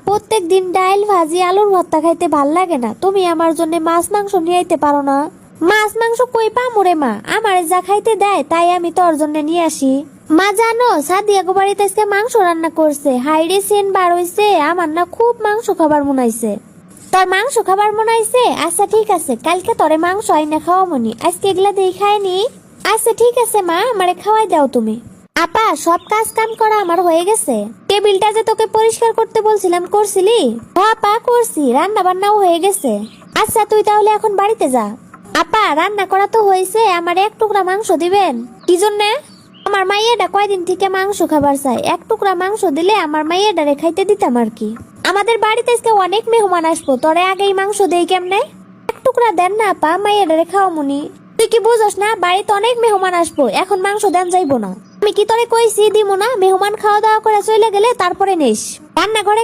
প্রত্যেক দিন ডাইল ভাজি আলুর ভর্তা খাইতে ভাল লাগে না, তুমি আমার জন্য মাছ মাংস নিয়ে আইতে পারো না? মাছ মাংস কই পামুরে মা, আমার যা খাইতে দেয় তাই আমি তোর জন্য নিয়ে আসি। মা জানো, সাদিয়া গো বাড়িতে আজকে মাংস রান্না করছে, হাইরে সেন বার হইছে, আমার না খুব মাংস খাবার মনে হইছে। তোর মাংস খাবার মনে হইছে? আচ্ছা ঠিক আছে, কালকে তোরে মাংস আইনা খাওয়া মনি, আজকে এগুলা দিয়ে খাইনি। আচ্ছা ঠিক আছে মা, আমারে খাওয়াই দাও তুমি। আপা, সব কাজ কাম করা আমার হয়ে গেছে। টেবিলটা যে তোকে পরিষ্কার করতে বলছিলাম, করছিলি? আপা করছি, রান্না বান্নাও হয়ে গেছে। আচ্ছা তুই তাহলে এখন বাড়িতে যা। আপা, রান্না করা তো হয়েছে, আমার এক টুকরা মাংস দিবেন। কি জন্যে? আমার মাইয়াটা কয়দিন থেকে মাংস খাবার চাই, এক টুকরা মাংস দিলে আমার মাইয়াটারে খাইতে দিতাম আর কি। আমাদের বাড়িতে আজকে অনেক মেহমান আসবো, তোরে আগেই মাংস দেই কেমনে? এক টুকরা দেন না আপা, মাইয়াটারে খাওয়া মুনি। তুই কি বুঝোস না, বাড়িতে অনেক মেহমান আসবো, এখন মাংস দেন যাইবো না। আমি কি তোরে কইছি দিমু না? মেহমান খাওয়া দাওয়া করে চলে গেলে তারপরে নিস। রান্নাঘরে